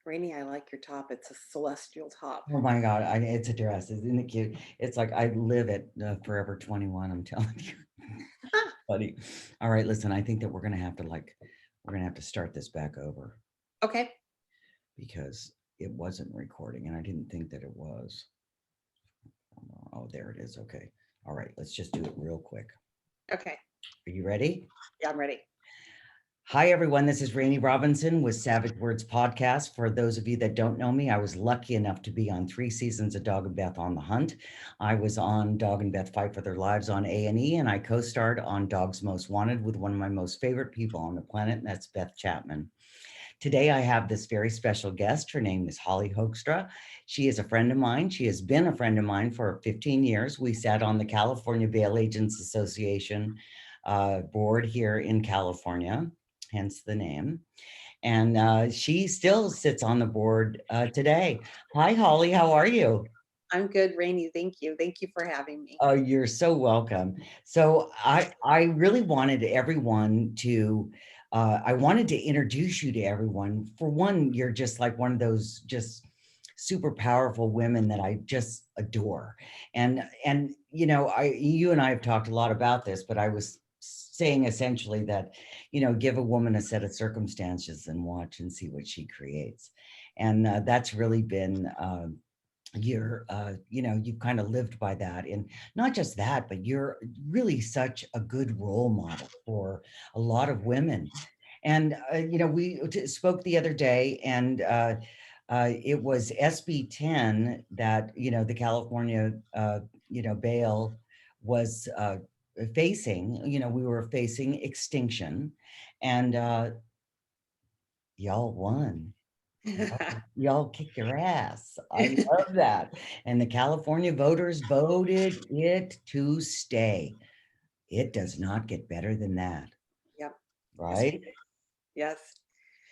Rainy, I like your top. It's a celestial top. Oh my God, it's a dress. Isn't it cute? It's like I live at Forever 21. I'm telling you, buddy. All right, listen. I think that we're gonna have to start this back over Okay. because it wasn't recording, and I didn't think that it was. Oh, there it is. Okay. All right, let's just do it real quick. Okay. Are you ready? Yeah, I'm ready. Hi, everyone. This is Rainey Robinson with Savage Words Podcast. For those of you that don't know me, I was lucky enough to be on 3 seasons of Dog and Beth on the Hunt. I was on Dog and Beth Fight for Their Lives on A&E, and I co-starred on Dogs Most Wanted with one of my most favorite people on the planet, and that's Beth Chapman. Today, I have this very special guest. Her name is Holly Hoekstra. She is a friend of mine. She has been a friend of mine for 15 years. We sat on the California Bail Agents Association board here in California, hence the name. And she still sits on the board today. Hi, Holly. How are you? I'm good, Rainy. Thank you. Thank you for having me. Oh, you're so welcome. So I really wanted everyone to I wanted to introduce you to everyone. For one, you're just like one of those just super powerful women that I just adore. And you and I have talked a lot about this, but I was saying essentially that, give a woman a set of circumstances and watch and see what she creates. And that's really been you've kind of lived by that. And not just that, but you're really such a good role model for a lot of women. And we spoke the other day, and it was SB 10 that the California bail was facing. We were facing extinction, and y'all won. Y'all kicked their ass. I love that. And the California voters voted it to stay. It does not get better than that, Yep. Yes, we right? did. Yes.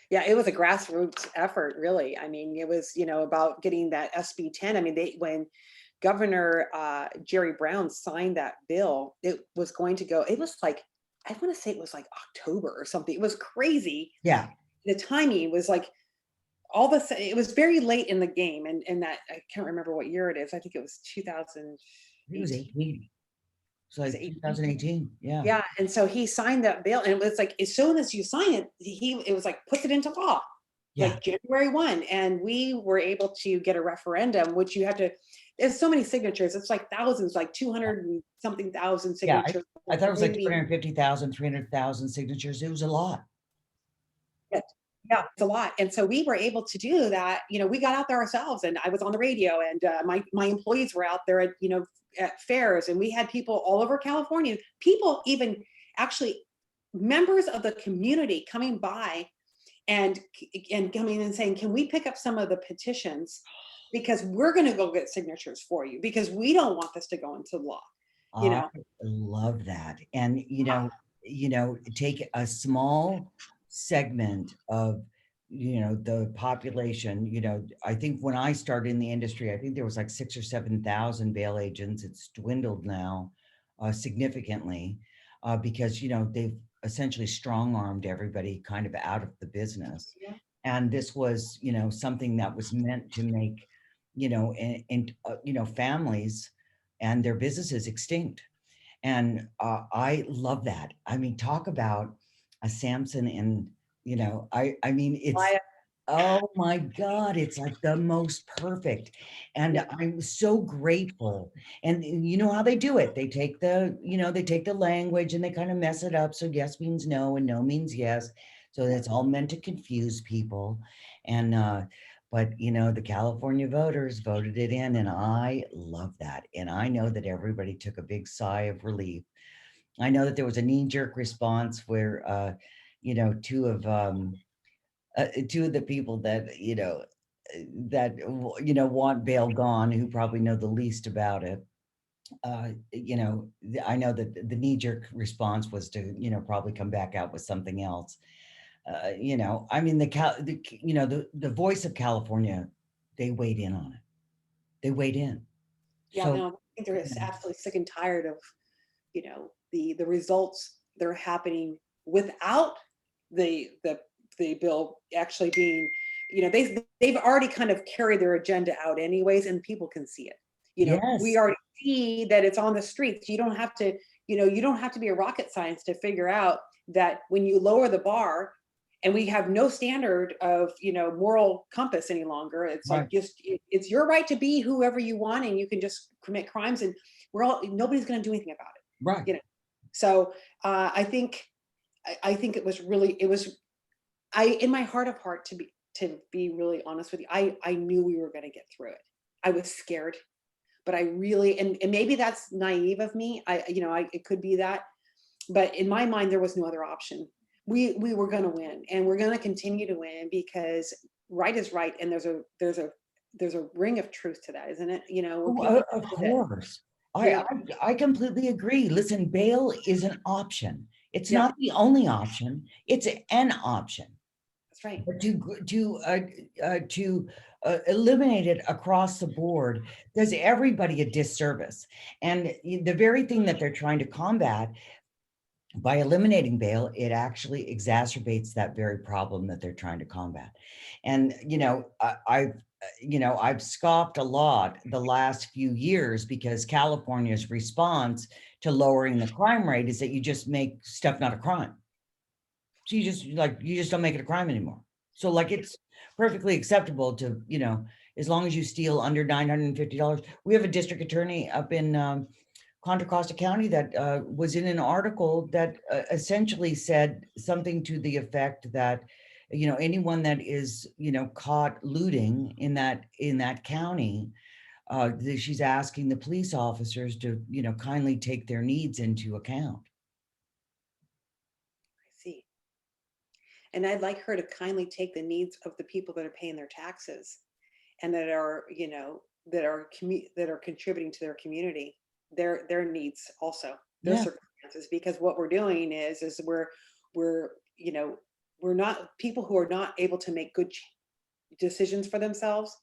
Yeah, it was a grassroots effort, really. I mean, it was, about getting that SB 10. I mean, when Governor Jerry Brown signed that bill, it was going to go, it was like, I want to say it was like October or something. It was crazy. Yeah, The timing was like all the it was very late in the game, and that I can't remember what year it is. I think it was it was 2018. 18. It's Was like it 18? 2018. Yeah. Yeah, and so he signed that bill, and it was like as soon as you sign it, it was like puts it into law, Yeah. like January 1, and we were able to get a referendum, which you have to. There's so many signatures. It's like thousands, like 200 and something thousand Yeah. signatures. I thought it was like Maybe 250,000, 300,000 signatures. It was a lot. yeah, it's a lot. And so we were able to do that. We got out there ourselves, and I was on the radio, and my employees were out there at at fairs, and we had people all over California. People even actually members of the community coming by and coming and saying, "Can we pick up some of the petitions because we're going to go get signatures for you because we don't want this to go into law." You I know, love that. And take a small segment of the population. I think when I started in the industry, I think there was like 6 or 7,000 bail agents. It's dwindled now significantly because they've essentially strong-armed everybody kind of out of the business. yeah, And this was something that was meant to make families and their businesses extinct. And I love that. I mean, talk about a Samson, and I mean, it's, I- oh my God, it's like the most perfect. And yeah, I'm so grateful. And you know how they do it. They take the language and they kind of mess it up. So yes means no and no means yes. So yeah. that's all meant to confuse people. And but the California voters voted it in, and I love that. And I know that everybody took a big sigh of relief. I know that there was a knee-jerk response where two of the people that want bail gone, who probably know the least about it. I know that the knee-jerk response was to probably come back out with something else. I mean, the voice of California, they weighed in on it. They weighed in. Yeah, So no, I think they're just absolutely sick and tired of, the results that are happening without the the bill actually being they've already kind of carried their agenda out anyways, and people can see it. We Yes, already see that it's on the streets. You don't have to be a rocket science to figure out that when you lower the bar and we have no standard of, moral compass any longer, it's like right, just it's your right to be whoever you want, and you can just commit crimes, and nobody's going to do anything about it. right. So I think it was in my heart of heart, to be really honest with you, I knew we were going to get through it. I was scared, but I really, and maybe that's naive of me. It could be that, but in my mind, there was no other option. We were going to win, and we're going to continue to win, because right is right, and there's a ring of truth to that, isn't it? When Oh, people of say that, course. I, yeah, I I completely agree. Listen, bail is an option. It's yeah, not the only option. It's an option. that's right. But to eliminate it across the board does everybody a disservice. And the very thing that they're trying to combat by eliminating bail, it actually exacerbates that very problem that they're trying to combat. And I've scoffed a lot the last few years because California's response to lowering the crime rate is that you just make stuff not a crime. So you just don't make it a crime anymore. So like it's perfectly acceptable to, as long as you steal under $950. We have a district attorney up in Contra Costa County that was in an article that essentially said something to the effect that, anyone that is, caught looting in that county, she's asking the police officers to, kindly take their needs into account. I see. And I'd like her to kindly take the needs of the people that are paying their taxes, and that are contributing to their community, their needs also, their Yeah. circumstances, because what we're doing is we're you know we're not people who are not able to make good decisions for themselves.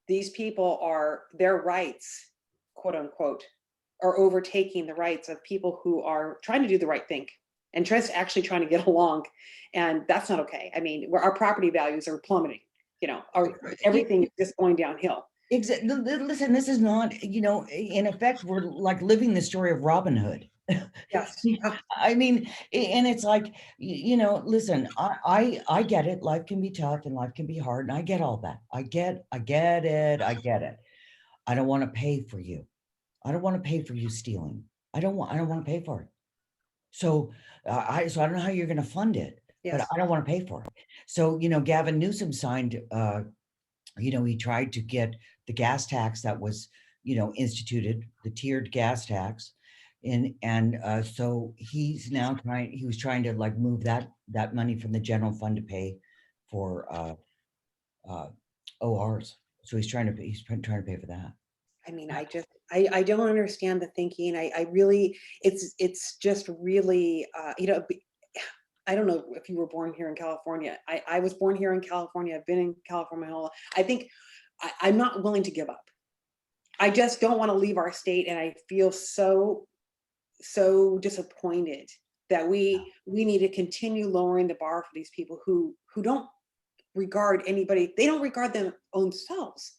These people are their rights, quote unquote, are overtaking the rights of people who are trying to do the right thing, and just actually trying to get along. And that's not okay. I mean, where our property values are plummeting, everything is just going downhill. Listen, this is not, in effect, we're like living the story of Robin Hood. Yes. I mean, and it's like, listen, I get it. Life can be tough and life can be hard, and I get all that. I get it. I get it. I don't want to pay for you. I don't want to pay for you stealing. I don't want to pay for it. So so I don't know how you're going to fund it, but Yes. I don't want to pay for it. So, Gavin Newsom signed, he tried to get the gas tax that was, instituted, the tiered gas tax. So he was trying to like move that money from the general fund to pay for uh, ORs. So he's trying to pay for that. I mean, I don't understand the thinking. I really, it's just really, I don't know if you were born here in California. I was born here in California. I've been in California my whole life. I think I'm not willing to give up. I just don't want to leave our state, and I feel so disappointed that we need to continue lowering the bar for these people who don't regard anybody. They don't regard their own selves,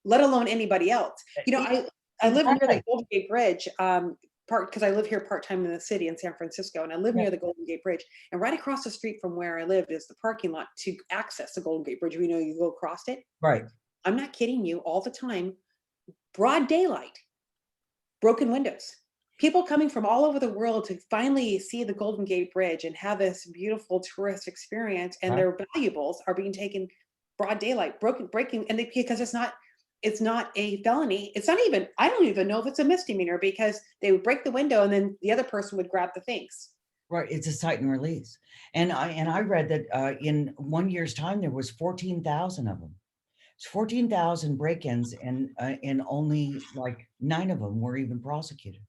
let alone anybody else. E- I live near the Exactly. Golden Gate Bridge, part because I live here part time in the city in San Francisco, and I live Yeah, near the Golden Gate Bridge. And right across the street from where I live is the parking lot to access the Golden Gate Bridge. You go across it. right. I'm not kidding you. All the time, broad daylight, broken windows. People coming from all over the world to finally see the Golden Gate Bridge and have this beautiful tourist experience, and Right. their valuables are being taken broad daylight, breaking, and because it's not a felony. It's not even, I don't even know if it's a misdemeanor, because they would break the window and then the other person would grab the things. Right. It's a cite and release. And I read that in 1 year's time there was 14,000 of them. It's 14,000 break-ins, and only like 9 of them were even prosecuted.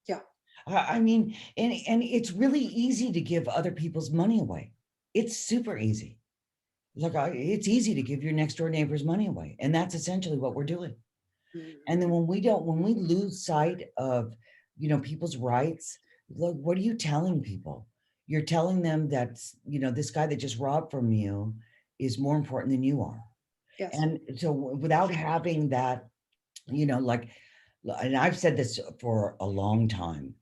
Yeah. I mean, and it's really easy to give other people's money away. It's super easy. Like it's easy to give your next door neighbor's money away, and that's essentially what we're doing. And then Mhm. when we lose sight of, people's rights, look, what are you telling people? You're telling them that, this guy that just robbed from you is more important than you are. Yes. And so without having that, like, and I've said this for a long time,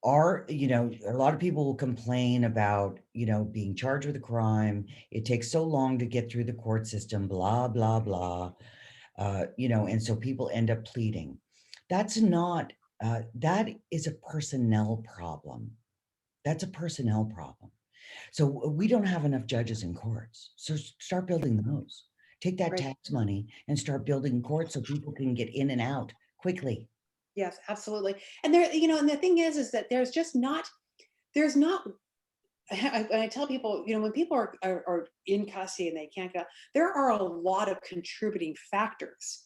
a lot of people will complain about, being charged with a crime. It takes so long to get through the court system, blah, blah, blah. And so people end up pleading. That's not, that is a personnel problem. That's a personnel problem. So we don't have enough judges in courts. So start building those. Take that Right. tax money and start building courts so people can get in and out quickly. Yes, absolutely. And there, and the thing is that there's not, I tell people, when people are in custody and they can't go, there are a lot of contributing factors.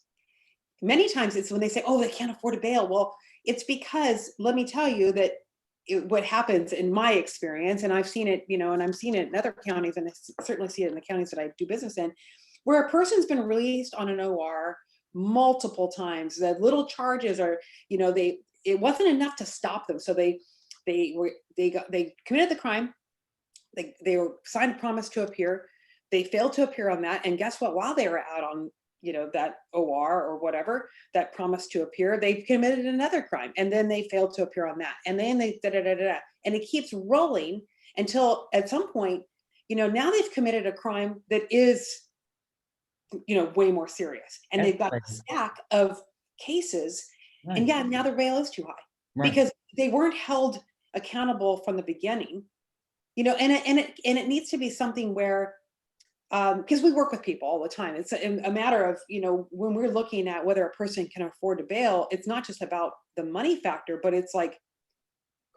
Many times it's when they say, oh, they can't afford a bail. Well, it's because, let me tell you that what happens in my experience, and I've seen it, and I'm seeing it in other counties, and I certainly see it in the counties that I do business in, where a person's been released on an OR multiple times. The little charges are, it wasn't enough to stop them. So they committed the crime. They were signed a promise to appear. They failed to appear on that. And guess what? While they were out on, that OR or whatever, that promise to appear, they committed another crime. And then they failed to appear on that. And then they da da da da. And it keeps rolling until at some point, now they've committed a crime that is, way more serious. And they've got a stack of cases. Right. And yeah, now the bail is too high because they weren't held accountable from the beginning. And it needs to be something where, because we work with people all the time. It's a matter of, when we're looking at whether a person can afford to bail, it's not just about the money factor, but it's like,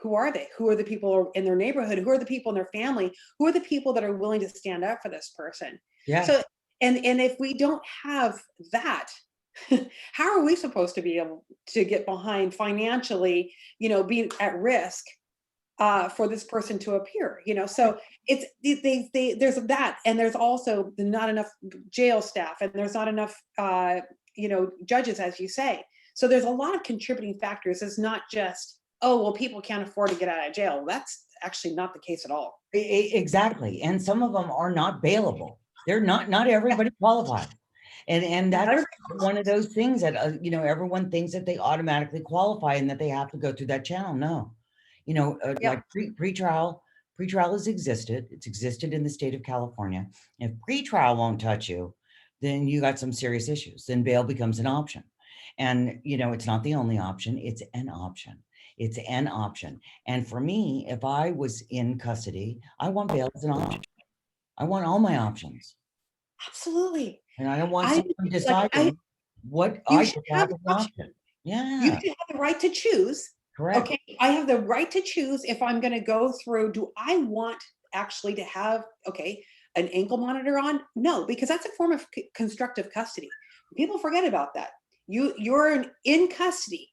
who are they? Who are the people in their neighborhood? Who are the people in their family? Who are the people that are willing to stand up for this person? Yeah. So, and if we don't have that, how are we supposed to be able to get behind financially, being at risk for this person to appear, so it's there's that, and there's also not enough jail staff, and there's not enough judges, as you say. So there's a lot of contributing factors. It's not just, oh well, people can't afford to get out of jail. That's actually not the case at all. Exactly. And some of them are not bailable. They're not everybody qualifies. And that's one of those things that everyone thinks that they automatically qualify and that they have to go through that channel. No. Like pretrial has existed. It's existed in the state of California. If pretrial won't touch you, then you got some serious issues. Then bail becomes an option. And, it's not the only option. It's an option. It's an option. And for me, if I was in custody, I want bail as an option. I want all my options. Absolutely. And I don't want someone deciding what I should have as an option. Yeah. You should have the right to choose. Correct. Okay, I have the right to choose if I'm going to go through. Do I want actually to have, an ankle monitor on? No, because that's a form of constructive custody. People forget about that. You're in custody,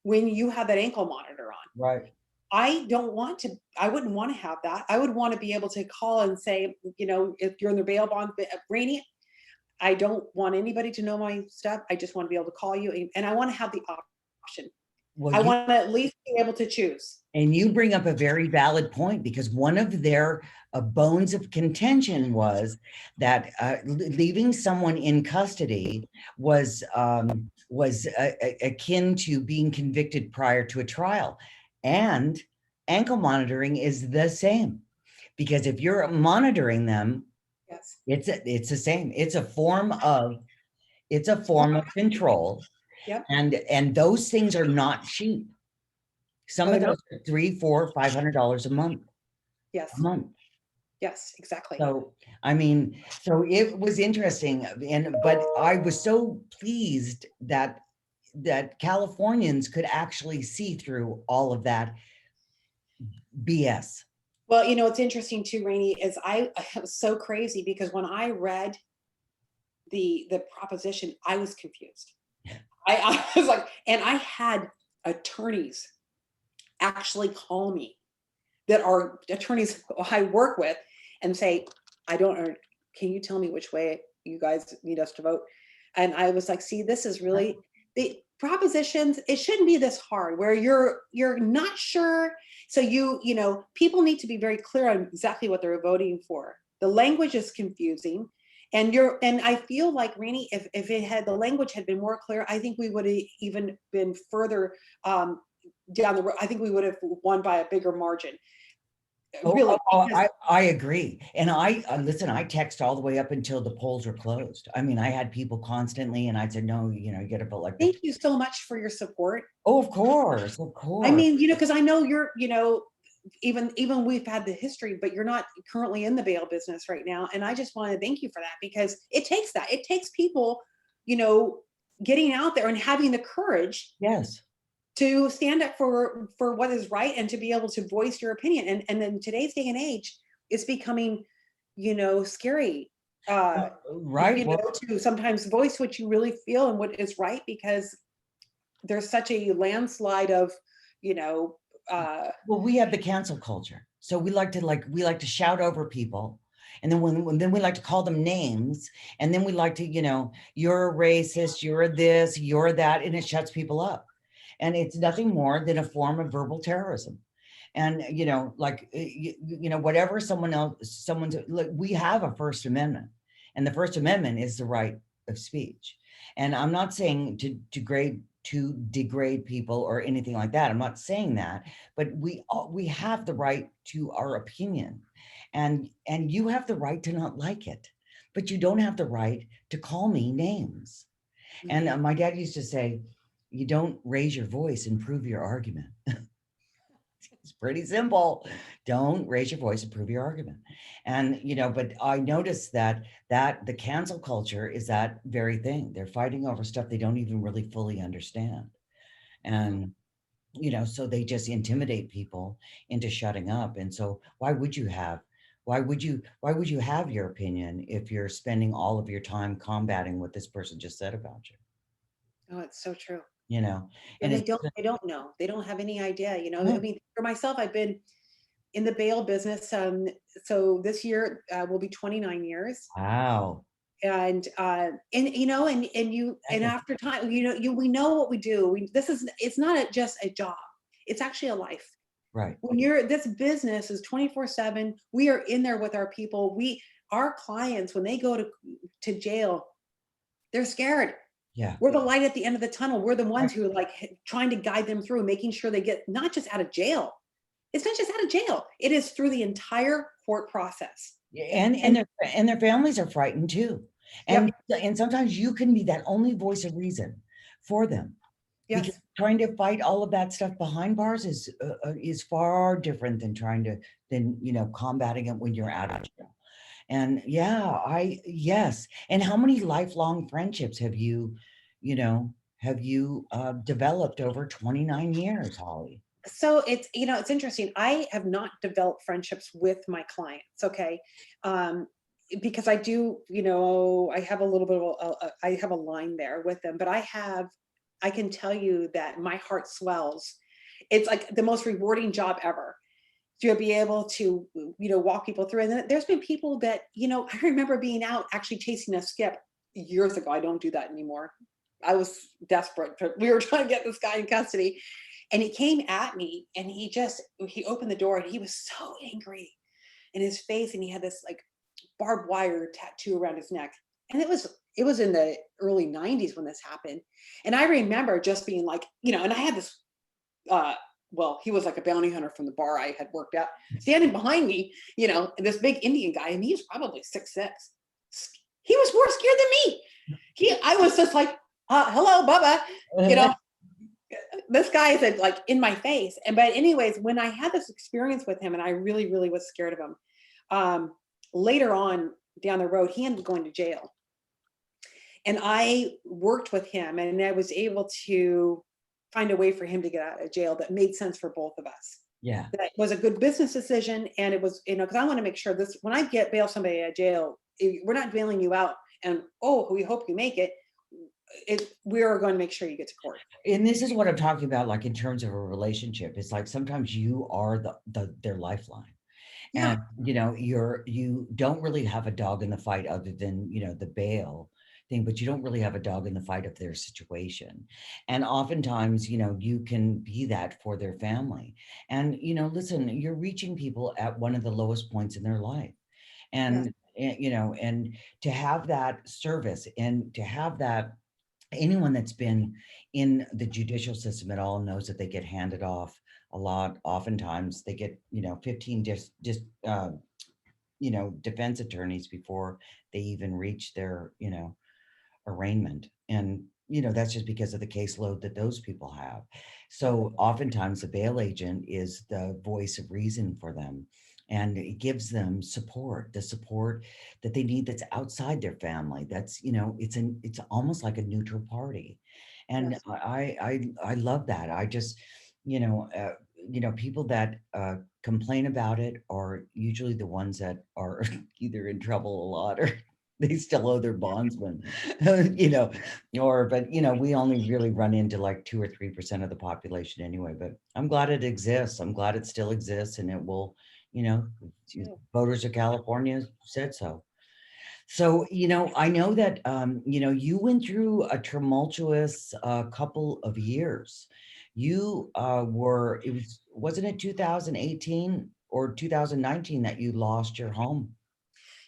when you have that ankle monitor on. Right. I wouldn't want to have that. I would want to be able to call and say, if you're in the bail bond, Rainey, I don't want anybody to know my stuff. I just want to be able to call you, and I want to have the option. Well, I want to at least be able to choose. And you bring up a very valid point, because one of their bones of contention was that leaving someone in custody was akin to being convicted prior to a trial. And ankle monitoring is the same, because if you're monitoring them, yes, it's the same. It's a form of control. Yep. And those things are not cheap. Some of those are $300, $400, $500 a month. Yes. A month. Yes, exactly. So, so it was interesting. But I was so pleased that Californians could actually see through all of that BS. Well, it's interesting too, Rainey, is I was so crazy because when I read the proposition, I was confused. I was like, and I had attorneys actually call me that are attorneys I work with and say, can you tell me which way you guys need us to vote? And I was like, see, this is really the propositions. It shouldn't be this hard where you're not sure. So people need to be very clear on exactly what they're voting for. The language is confusing. And I feel like, Rainey, if it had, the language had been more clear, I think we would have even been further down the road. I think we would have won by a bigger margin. Really, because I agree. And listen, I text all the way up until the polls were closed. I mean, I had people constantly, and I said, no, you got to vote like this. thank you so much for your support. Oh, of course, of I course. mean, because I know you're, even we've had the history, but you're not currently in the bail business right now. And I just want to thank you for that, because it takes that. It takes people, you know, getting out there and having the courage Yes. to stand up for what is right, and to be able to voice your opinion. And in today's day and age, it's becoming, scary. Right. Well, To sometimes voice what you really feel and what is right, because there's such a landslide of, you know, well, we have the cancel culture. So we like to shout over people. And then then we like to call them names. And then we like to, you're a racist, you're this, you're that, and it shuts people up. And it's nothing more than a form of verbal terrorism. And, whatever look, we have a First Amendment, and the First Amendment is the right of speech. And I'm not saying to degrade people or anything like that. I'm not saying that, but we have the right to our opinion, and you have the right to not like it, but you don't have the right to call me names. And my dad used to say, you don't raise your voice and prove your argument. It's pretty simple. Don't raise your voice and prove your argument. And, but I noticed that the cancel culture is that very thing. They're fighting over stuff they don't even really fully understand. And, so they just intimidate people into shutting up. And so why would you have your opinion if you're spending all of your time combating what this person just said about you? Oh, it's so true. You know, and And it's they don't know. They don't have any idea, I no, mean, for myself, I've been in the bail business. So this year will be 29 years. wow. And after time, we know what we do. It's not just a job. It's actually a life. Right. When this business is 24/7, we are in there with our people. Our clients, when they go to jail, they're scared. Yeah. We're the light at the end of the tunnel. We're the Right. ones who are like trying to guide them through, making sure they get not just out of jail. It's not just out of jail. It is through the entire court process. Yeah, and And their families are frightened too. yep, And sometimes you can be that only voice of reason for them, because yes. trying to fight all of that stuff behind bars is far different than combating it when you're out of jail. And yes. And how many lifelong friendships have you developed over 29 years, Holly? So it's interesting. I have not developed friendships with my clients, okay? Um, because I do, I have a little bit of I have a line there with them, but I can tell you that my heart swells. It's like the most rewarding job ever to be able to, walk people through. And then there's been people that, I remember being out actually chasing a skip years ago. I don't do that anymore. I was desperate. We were trying to get this guy in custody, and he came at me, and he opened the door, and he was so angry in his face, and he had this like barbed wire tattoo around his neck. And it was in the early 90s when this happened. And I remember just being like, and I had this uh he was like a bounty hunter from the bar I had worked at, standing behind me, this big Indian guy, and he was probably 6'6". He was more scared than me. I was just like, hello, Bubba, you know, this guy is like in my face. But anyways, when I had this experience with him, and I really, really was scared of him, later on down the road, he ended up going to jail. And I worked with him, and I was able to find a way for him to get out of jail that made sense for both of us. Yeah. That was a good business decision. And it was, because I want to make sure this, when I bail somebody out of jail, we're not bailing you out and, oh, we hope you make it. We are going to make sure you get to court. And this is what I'm talking about, like in terms of a relationship. It's like sometimes you are their lifeline. Yeah. And you don't really have a dog in the fight other than the bail thing, but you don't really have a dog in the fight of their situation. And oftentimes you can be that for their family. And listen, you're reaching people at one of the lowest points in their life. Yes. And to have that service and to have that, anyone that's been in the judicial system at all knows that they get handed off a lot. Oftentimes they get, 15 just defense attorneys before they even reach their, arraignment. And, that's just because of the caseload that those people have. So oftentimes the bail agent is the voice of reason for them. And it gives them support, the support that they need that's outside their family. That's, it's almost like a neutral party. And Yes. I love that. I just, people that complain about it are usually the ones that are either in trouble a lot or they still owe their bondsman, you know, but we only really run into like 2 or 3% of the population anyway. But I'm glad it exists. I'm glad it still exists, and it will, you know, Too. voters of California said so. So, I know that, you went through a tumultuous couple of years. Wasn't it 2018 or 2019 that you lost your home?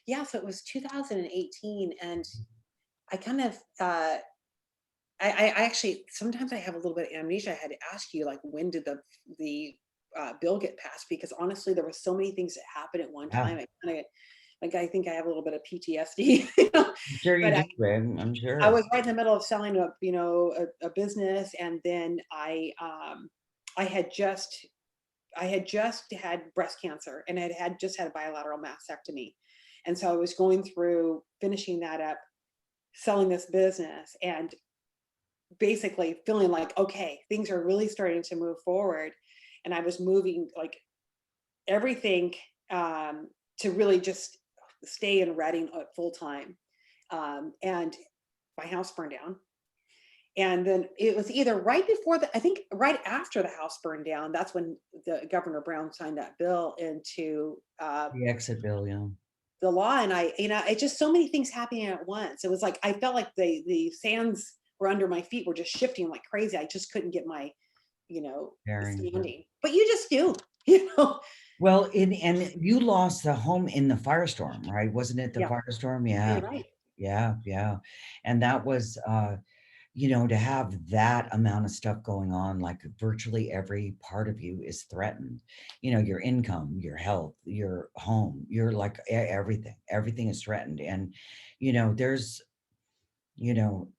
Yeah, so it was 2018, and I kind of, I actually sometimes I have a little bit of amnesia. I had to ask you, like, when did the bill get passed? Because honestly, there were so many things that happened at one Yeah, time. I kind of, like, I think I have a little bit of PTSD, you know? I'm sure you But do, Greg. I'm I sure. was right in the middle of selling a business, and then I had just I had just had breast cancer, and had just had a bilateral mastectomy, and so I was going through finishing that up, selling this business, and basically feeling like, okay, things are really starting to move forward, and I was moving like everything to really just stay in Reading full time, and my house burned down. And then it was either right before I think right after the house burned down, that's when the Governor Brown signed that bill into The exit bill, yeah. the law. And it's just so many things happening at once. It was like I felt like the sands were under my feet, were just shifting like crazy. I just couldn't get my, you know, Bearings, yeah. standing. But you just do, you know. Well, and you lost the home in the firestorm, right? Wasn't it the Yeah, firestorm? you're Yeah. right. Yeah, yeah. And that was to have that amount of stuff going on, like virtually every part of you is threatened. Your income, your health, your home, your like everything is threatened. And, there's,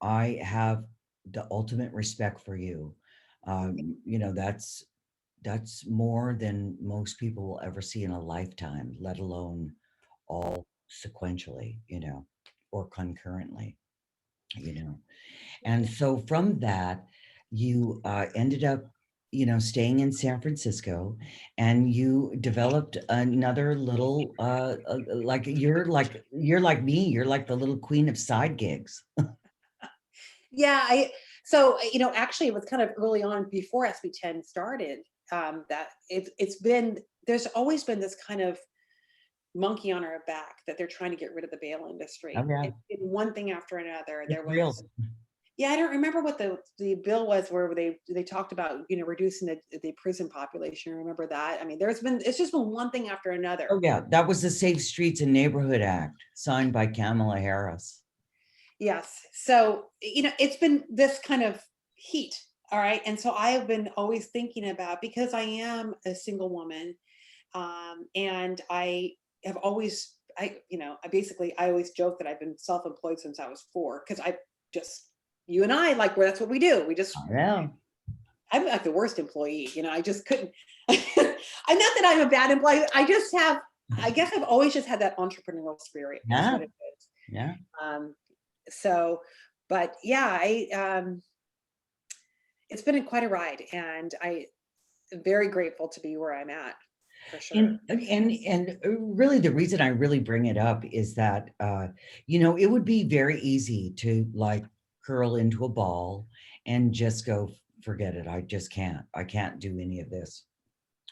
I have the ultimate respect for you. That's more than most people will ever see in a lifetime, let alone all sequentially, or concurrently, you know. And so from that, you ended up, staying in San Francisco, and you developed another little, like you're like me, you're like the little queen of side gigs. Yeah, actually it was kind of early on before SB10 started, that it's been there's always been this kind of monkey on our back that they're trying to get rid of the bail Oh industry. yeah, It's been one thing after another. it's There real. was Yeah, I don't remember what the bill was where they talked about, reducing the prison population. Remember that? I mean, it's just been one thing after another. Oh yeah, that was the Safe Streets and Neighborhood Act signed by Kamala Harris. Yes. So, it's been this kind of heat. All right. And so I have been always thinking about, because I am a single woman, and I have always, I always joke that I've been self-employed since I was 4, because you and I, like, that's what we do. I know. I'm like the worst employee. I just couldn't. I'm not that I'm a bad employee. I guess I've always just had that entrepreneurial spirit, is Yeah, what it is. yeah. Um, so, but yeah, it's been quite a ride, and I am very grateful to be where I'm at, for sure. And really the reason I really bring it up is that it would be very easy to like curl into a ball and just go, forget it. I can't do any of this.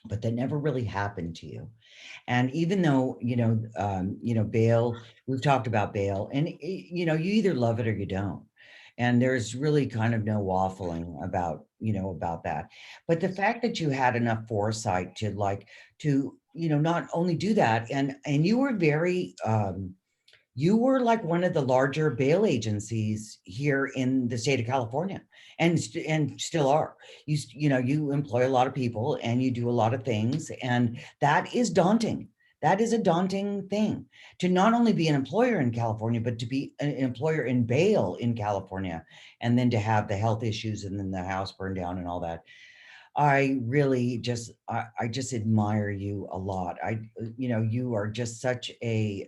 But that never really happened to you. And even though, bail, we've talked about bail, and you either love it or you don't. And there's really kind of no waffling about that. But the fact that you had enough foresight to not only do that, and you were very, you were like one of the larger bail agencies here in the state of California, and still are. You employ a lot of people and you do a lot of things, and that is daunting. That is a daunting thing, to not only be an employer in California, but to be an employer in bail in California, and then to have the health issues and then the house burned down and all that. I really just, I just admire you a lot. You are just such a,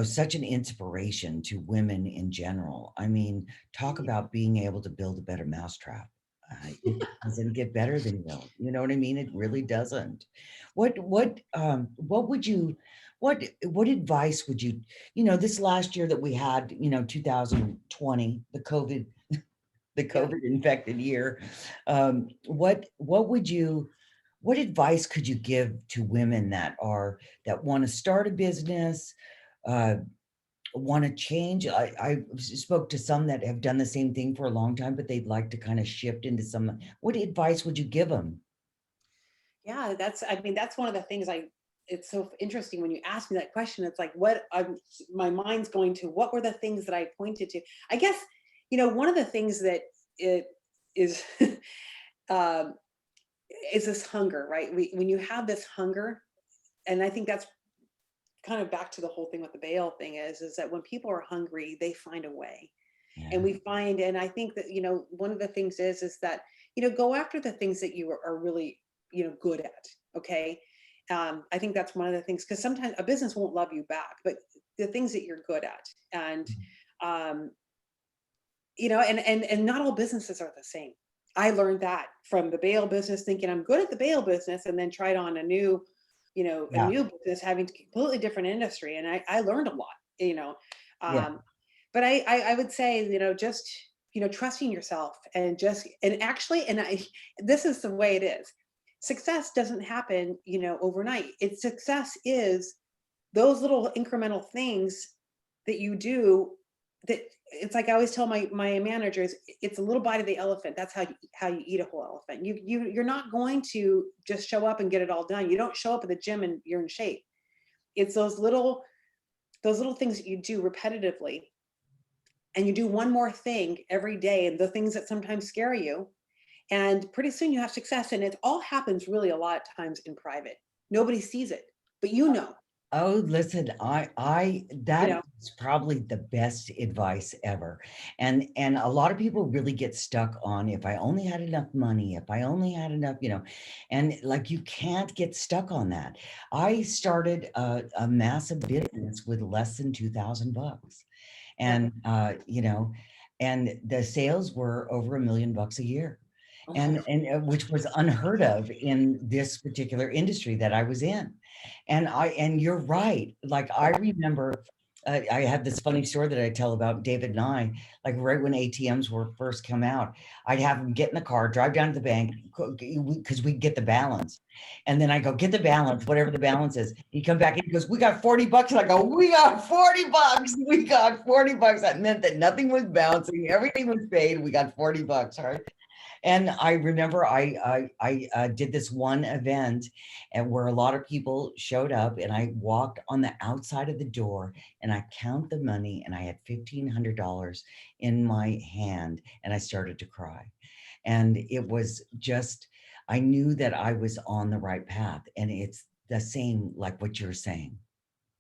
such an inspiration to women in general. I mean, talk about being able to build a better mousetrap. It doesn't get better than you know what I mean? It really doesn't. What would you, what advice would you, this last year that we had, 2020, the Yeah. COVID infected year, what advice could you give to women that want to start a business, uh, want to change? I spoke to some that have done the same thing for a long time, but they'd like to kind of shift into some. What advice would you give them? Yeah, I mean, that's one of the things it's so interesting when you ask me that question. It's like, my mind's going to, what were the things that I pointed to? I guess, one of the things that it is, um, is this hunger, right? When you have this hunger, and I think that's kind of back to the whole thing with the bail thing is that when people are hungry, they find a way. And Yeah, we find, and I think that, one of the things is that, go after the things that you are really, good at. Okay. I think that's one of the things, because sometimes a business won't love you back, but the things that you're good at. And, um, and not all businesses are the same. I learned that from the bail business, thinking I'm good at the bail business, and then tried on a yeah, new business having a completely different industry. And I learned a lot, yeah. um, but I would say, just, trusting yourself, and actually, this is the way it is. Success doesn't happen, overnight. Success is those little incremental things that you do, that it's like I always tell my managers, it's a little bite of the elephant. That's how you eat a whole elephant. You're not going to just show up and get it all done. You don't show up at the gym and you're in shape. It's those little things that you do repetitively, and you do one more thing every day, and the things that sometimes scare you, and pretty soon you have success. And it all happens really a lot of times in private. Nobody sees it, but Oh, listen, you that know is probably the best advice ever. And a lot of people really get stuck on, if I only had enough money, if I only had enough, and like, you can't get stuck on that. I started a massive business with less than $2,000. yeah. And the sales were over $1 million a year. Oh my And which was unheard of in this particular industry that I was in. And you're right. Like, I remember, I had this funny story that I tell about David and I, like right when ATMs were first come out, I'd have him get in the car, drive down to the bank, because we get the balance. And then I go, get the balance, whatever the balance is. He come back and he goes, we got $40. And I go, we got $40. We got $40. That meant that nothing was bouncing. Everything was paid. We got $40. Right. And I remember I did this one event, and where a lot of people showed up, and I walked on the outside of the door and I count the money, and I had $1,500 in my hand, and I started to cry. And it was just, I knew that I was on the right path. And it's the same, like what you're saying.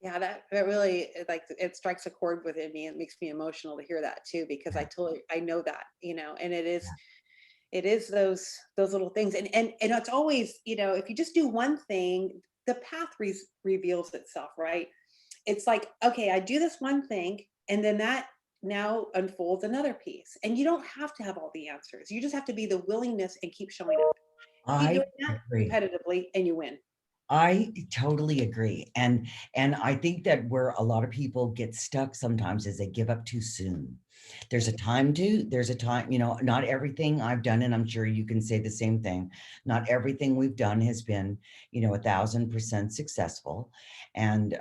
Yeah, that really, like, it strikes a chord within me. It makes me emotional to hear that too, because I know that, and it is those little things. And it's always, if you just do one thing, the path reveals itself, right? It's like, okay, I do this one thing, and then that now unfolds another piece. And you don't have to have all the answers. You just have to be the willingness and keep showing up. Keep I doing that agree. repetitively, and you win. I totally agree. And I think that where a lot of people get stuck sometimes is they give up too soon. There's a time, not everything I've done, and I'm sure you can say the same thing. Not everything we've done has been, 1,000% successful. And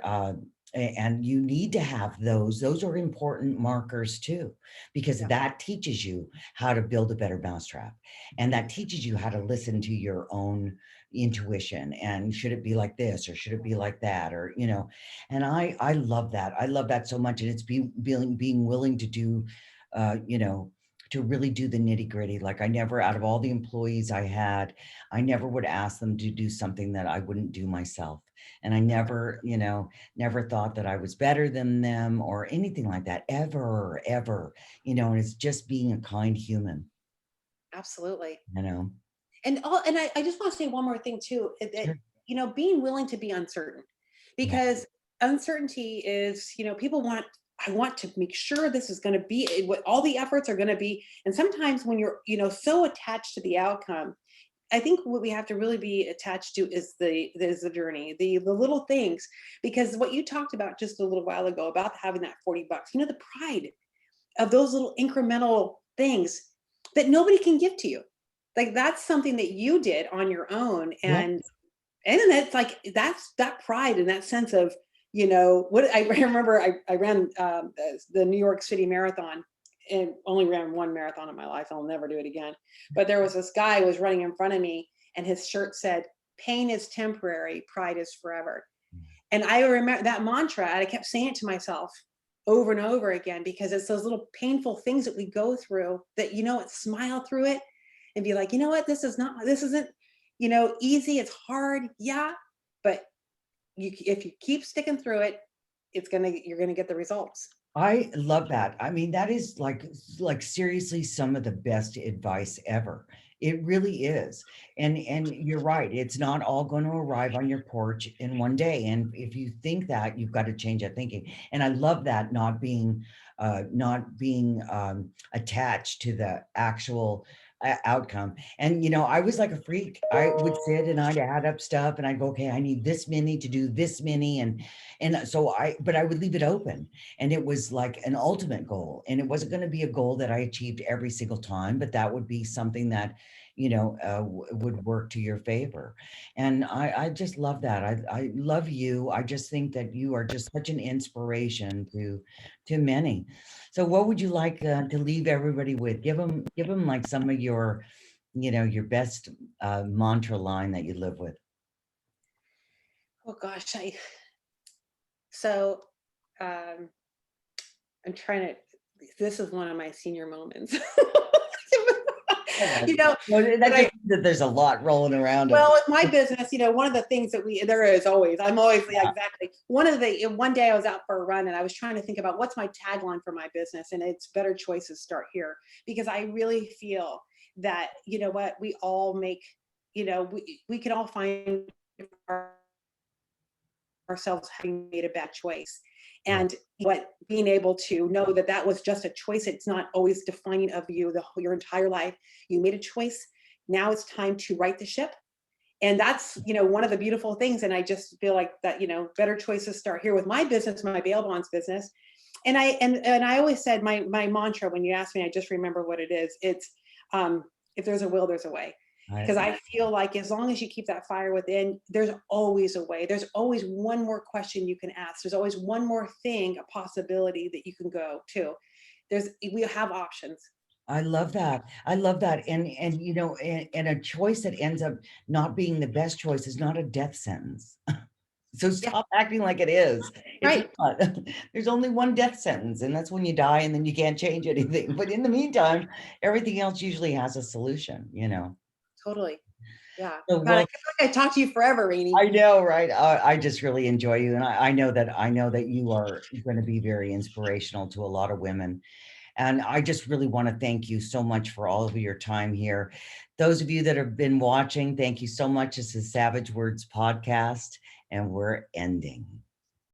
and you need to have those. Those are important markers too, because Yeah. that teaches you how to build a better mousetrap. And that teaches you how to listen to your own intuition, and should it be like this or should it be like that, or and I love that. I love that so much. And it's being willing to do, you know, to really do the nitty gritty. Like, I never, out of all the employees I had, I never would ask them to do something that I wouldn't do myself. And I never, never thought that I was better than them or anything like that, ever, ever, and it's just being a kind human, Absolutely. you know. And I just want to say one more thing too, that, Sure. being willing to be uncertain, Yeah. because uncertainty is, people want, I want to make sure this is going to be what all the efforts are going to be. And sometimes when you're, so attached to the outcome, I think what we have to really be attached to is the journey, the little things, because what you talked about just a little while ago about having that $40, the pride of those little incremental things that nobody can give to you. Like, that's something that you did on your own. Yeah. And then it's like, that's that pride and that sense of, what I remember, I ran the New York City Marathon, and only ran one marathon in my life. I'll never do it again. But there was this guy who was running in front of me, and his shirt said, "Pain is temporary, pride is forever." And I remember that mantra, and I kept saying it to myself over and over again, because it's those little painful things that we go through that, smile through it and be like, what, this isn't, easy. It's hard. Yeah. But if you keep sticking through it, you're going to get the results. I love that. I mean, that is like seriously some of the best advice ever. It really is. And you're right. It's not all going to arrive on your porch in one day. And if you think that, you've got to change that thinking. And I love that, not being attached to the actual outcome. And I was like a freak. I would sit and I'd add up stuff and I'd go, okay, I need this many to do this many. And so but I would leave it open, and it was like an ultimate goal, and it wasn't going to be a goal that I achieved every single time, but that would be something that would work to your favor. And I just love that. I love you. I just think that you are just such an inspiration to many. So what would you like to leave everybody with? Give them like some of your your best mantra line that you live with. Oh gosh, so um, I'm trying to. This is one of my senior moments. Oh, you know, well, but that just means that there's a lot rolling around it. well, with my business, one of the things that there is always, I'm always, yeah, Yeah. exactly. One day I was out for a run, and I was trying to think about what's my tagline for my business, and it's better choices start here, because I really feel that, what we all make, we can all find ourselves having made a bad choice. Yeah. And what being able to know that that was just a choice, it's not always defining of you your entire life. You made a choice. Now it's time to right the ship. And that's, one of the beautiful things. And I just feel like that, better choices start here with my business, my bail bonds business. And I always said my mantra, when you ask me, I just remember what it is. It's if there's a will, there's a way. I, Because I feel like as long as you keep that fire within, there's always a way. There's always one more question you can ask. There's always one more thing, a possibility that you can go to. We have options. I love that. I love that. And a choice that ends up not being the best choice is not a death sentence. So Yeah, stop acting like it is. It's right. not. There's only one death sentence, and that's when you die, and then you can't change anything. But in the meantime, everything else usually has a solution. Totally. Yeah. So, God, I well, feel like I talked to you forever, Rainey. I know, right? I just really enjoy you, and I know that you are going to be very inspirational to a lot of women. And I just really want to thank you so much for all of your time here. Those of you that have been watching, thank you so much. This is Savage Words Podcast, and we're ending.